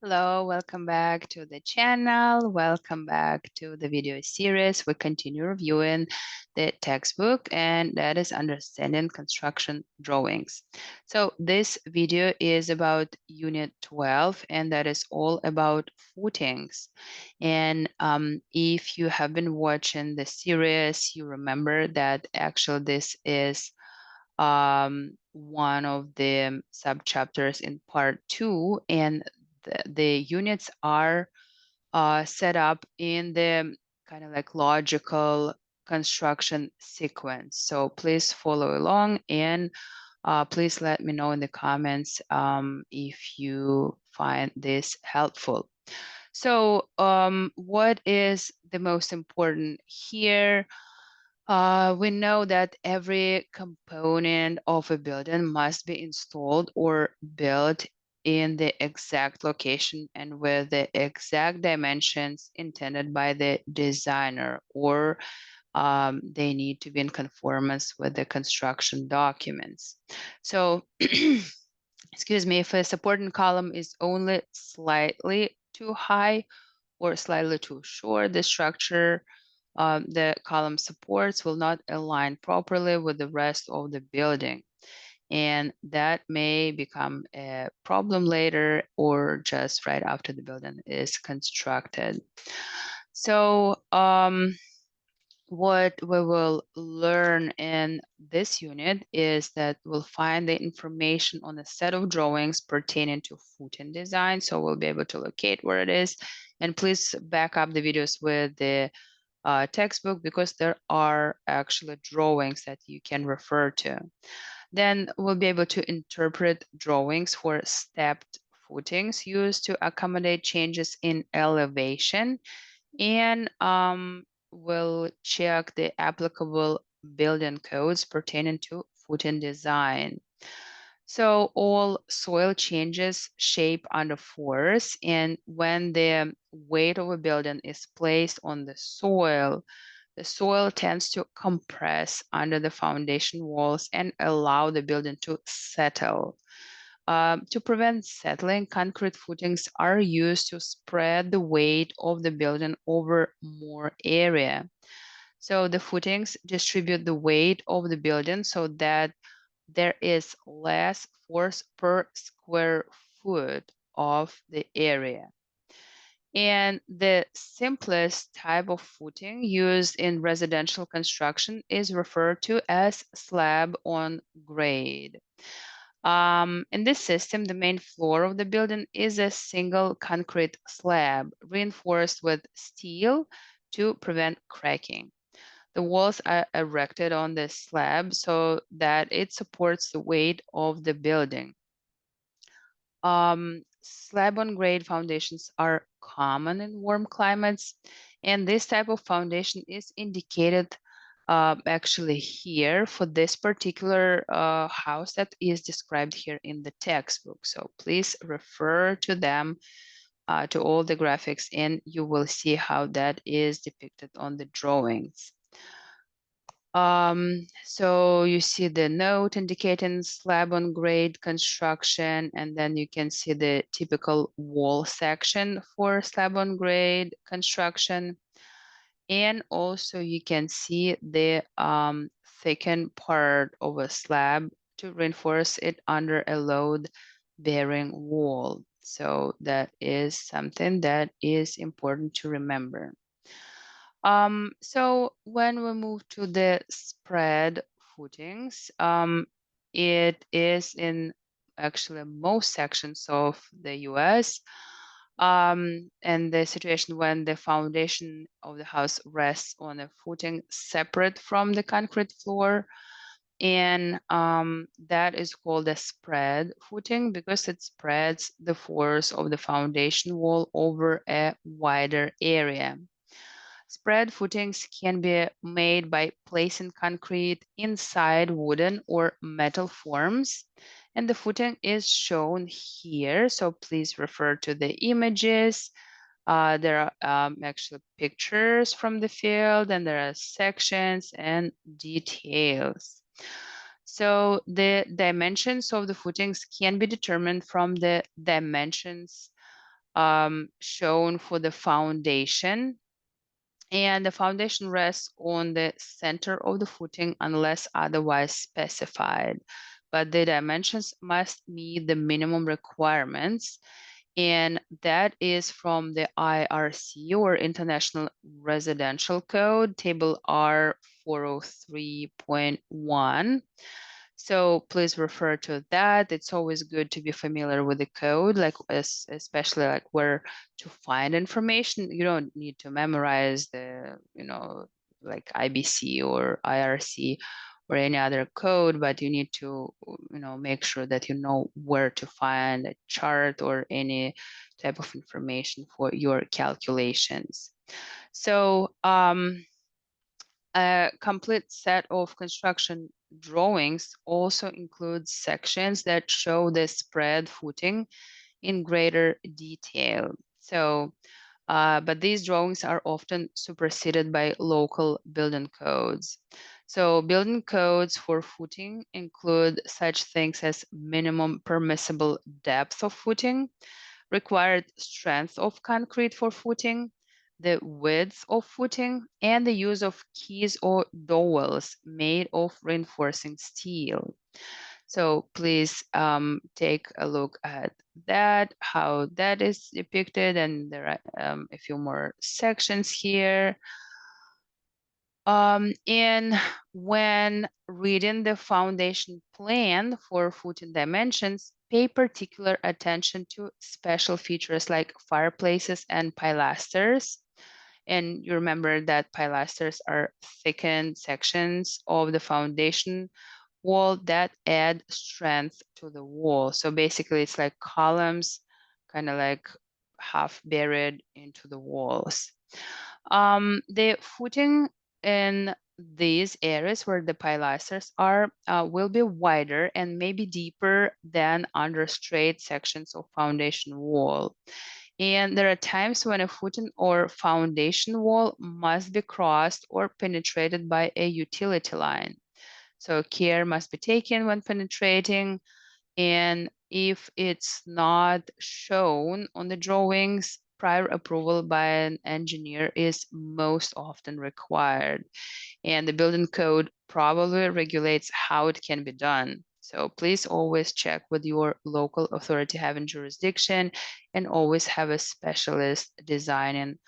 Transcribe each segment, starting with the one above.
Hello, welcome back to the channel. Welcome back to the video series. We continue reviewing the textbook, and that is Understanding Construction Drawings. So this video is about Unit 12, and that is all about footings. And if you have been watching the series, you remember that actually this is one of the subchapters in part 2, and the units are set up in the kind of like logical construction sequence. So please follow along, and please let me know in the comments if you find this helpful. So what is the most important here? We know that every component of a building must be installed or built in the exact location and with the exact dimensions intended by the designer, or they need to be in conformance with the construction documents. So, excuse me, if a supporting column is only slightly too high or slightly too short, the structure the column supports will not align properly with the rest of the building. And that may become a problem later or just right after the building is constructed. So what we will learn in this unit is that we'll find the information on a set of drawings pertaining to footing design. So we'll be able to locate where it is. And please back up the videos with the textbook, because there are actually drawings that you can refer to. Then we'll be able to interpret drawings for stepped footings used to accommodate changes in elevation, and we'll check the applicable building codes pertaining to footing design. So all soil changes shape under force, and when the weight of a building is placed on the soil tends to compress under the foundation walls and allow the building to settle. To prevent settling, concrete footings are used to spread the weight of the building over more area. So the footings distribute the weight of the building so that there is less force per square foot of the area. And the simplest type of footing used in residential construction is referred to as slab on grade. In this system, the main floor of the building is a single concrete slab reinforced with steel to prevent cracking. The walls are erected on the slab so that it supports the weight of the building. Slab on grade foundations are common in warm climates, and this type of foundation is indicated actually here for this particular house that is described here in the textbook. So please refer to them, to all the graphics, and you will see how that is depicted on the drawings. So you see the note indicating slab on grade construction, and then you can see the typical wall section for slab on grade construction. And also you can see the thickened part of a slab to reinforce it under a load bearing wall. So that is something that is important to remember. So when we move to the spread footings, it is in actually most sections of the US. And the situation when the foundation of the house rests on a footing separate from the concrete floor. And that is called a spread footing because it spreads the force of the foundation wall over a wider area. Spread footings can be made by placing concrete inside wooden or metal forms, and the footing is shown here. So please refer to the images. There are actually pictures from the field, and there are sections and details. So the dimensions of the footings can be determined from the dimensions shown for the foundation, and the foundation rests on the center of the footing unless otherwise specified. But the dimensions must meet the minimum requirements, and that is from the IRC, or International Residential Code, table R403.1. So please refer to that. It's always good to be familiar with the code, like especially like where to find information. You don't need to memorize the, like IBC or IRC or any other code, but you need to, make sure that you know where to find a chart or any type of information for your calculations. So a complete set of construction drawings also includes sections that show the spread footing in greater detail. So, but these drawings are often superseded by local building codes. So building codes for footing include such things as minimum permissible depth of footing, required strength of concrete for footing, the width of footing, and the use of keys or dowels made of reinforcing steel. So please take a look at that, how that is depicted, and there are a few more sections here. And when reading the foundation plan for footing dimensions, pay particular attention to special features like fireplaces and pilasters. And you remember that pilasters are thickened sections of the foundation wall that add strength to the wall. So basically, it's like columns, kind of like half buried into the walls. The footing in these areas where the pilasters are will be wider and maybe deeper than under straight sections of foundation wall. And there are times when a footing or foundation wall must be crossed or penetrated by a utility line. So care must be taken when penetrating, and if it's not shown on the drawings, prior approval by an engineer is most often required. And the building code probably regulates how it can be done. So please always check with your local authority having jurisdiction, and always have a specialist designing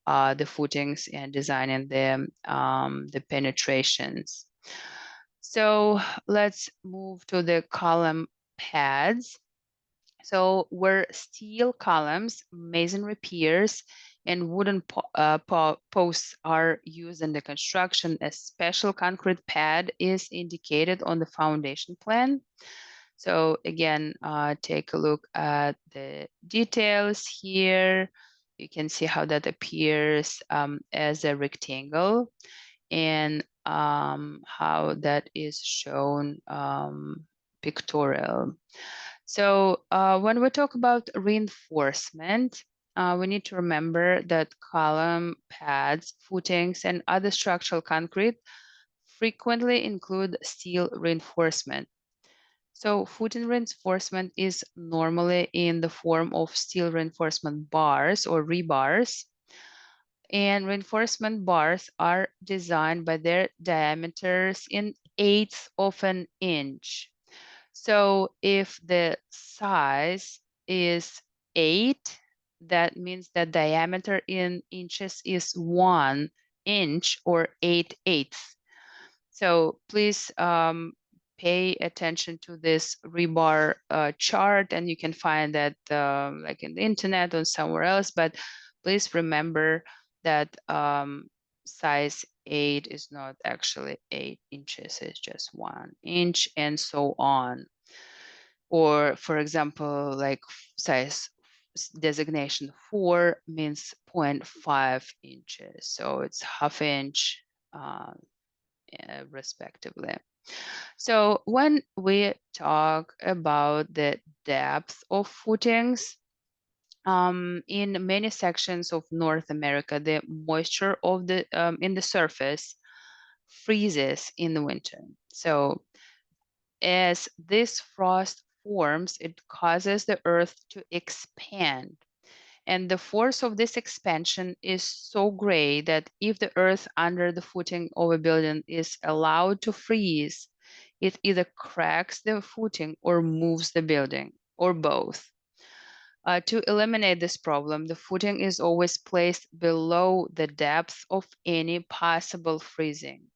the footings and designing the penetrations. So let's move to the column pads. So where steel columns, masonry piers, and wooden posts are used in the construction, a special concrete pad is indicated on the foundation plan. So again, take a look at the details here. You can see how that appears as a rectangle, and how that is shown pictorial. So when we talk about reinforcement, we need to remember that column pads, footings, and other structural concrete frequently include steel reinforcement. So footing reinforcement is normally in the form of steel reinforcement bars or rebars. And reinforcement bars are designed by their diameters in eighths of an inch. So if the size is 8, that means the diameter in inches is 1 inch or 8/8. So please pay attention to this rebar chart, and you can find that like in the internet or somewhere else, but please remember that size 8 is not actually 8 inches, it's just 1 inch, and so on. Or for example, like size designation 4 means 0.5 inches, so it's half inch respectively. So when we talk about the depth of footings, in many sections of North America, the moisture of the in the surface freezes in the winter. So as this frost forms, it causes the earth to expand. And the force of this expansion is so great that if the earth under the footing of a building is allowed to freeze, it either cracks the footing or moves the building, or both. To eliminate this problem, the footing is always placed below the depth of any possible freezing.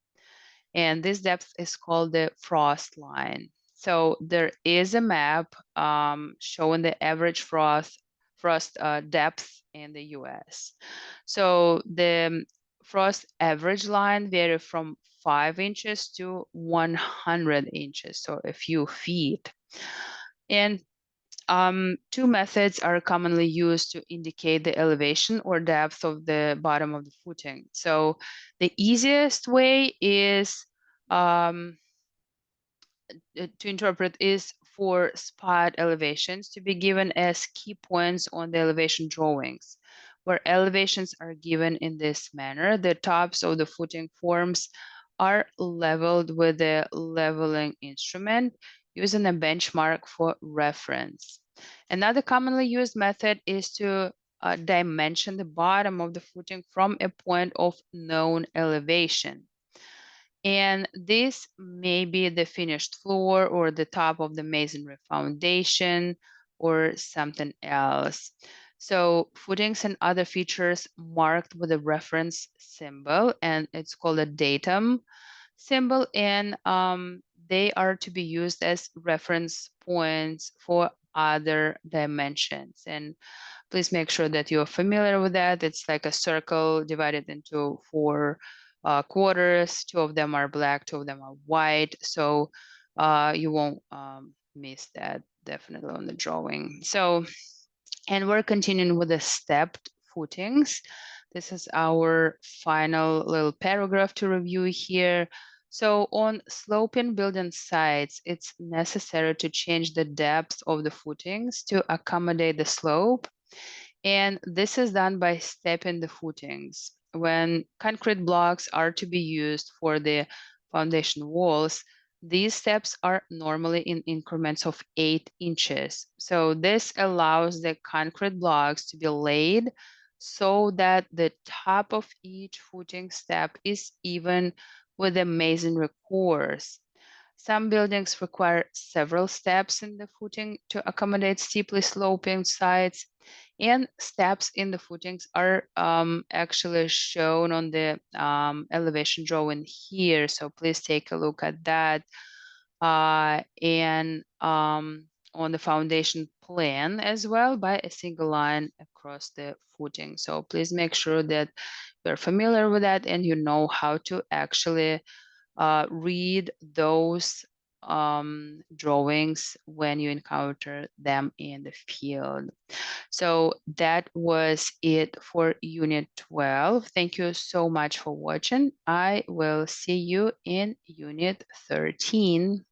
And this depth is called the frost line. So there is a map showing the average frost depth in the US. So the frost average line vary from 5 inches to 100 inches, so a few feet. And two methods are commonly used to indicate the elevation or depth of the bottom of the footing. So the easiest way is um, to interpret is for spot elevations to be given as key points on the elevation drawings, where elevations are given in this manner. The tops of the footing forms are leveled with the leveling instrument using a benchmark for reference. Another commonly used method is to dimension the bottom of the footing from a point of known elevation. And this may be the finished floor or the top of the masonry foundation or something else. So footings and other features marked with a reference symbol, and it's called a datum symbol, and they are to be used as reference points for other dimensions. And please make sure that you're familiar with that. It's like a circle divided into four quarters. Two of them are black, two of them are white. So you won't miss that definitely on the drawing. So, and we're continuing with the stepped footings. This is our final little paragraph to review here. So on sloping building sites, it's necessary to change the depth of the footings to accommodate the slope, and this is done by stepping the footings. When concrete blocks are to be used for the foundation walls, these steps are normally in increments of 8 inches. So this allows the concrete blocks to be laid so that the top of each footing step is even with the masonry cores. Some buildings require several steps in the footing to accommodate steeply sloping sides, and steps in the footings are actually shown on the elevation drawing here. So please take a look at that. And on the foundation plan as well by a single line across the footing. So please make sure that you're familiar with that and you know how to actually read those drawings when you encounter them in the field. So that was it for Unit 12. Thank you so much for watching. I will see you in Unit 13.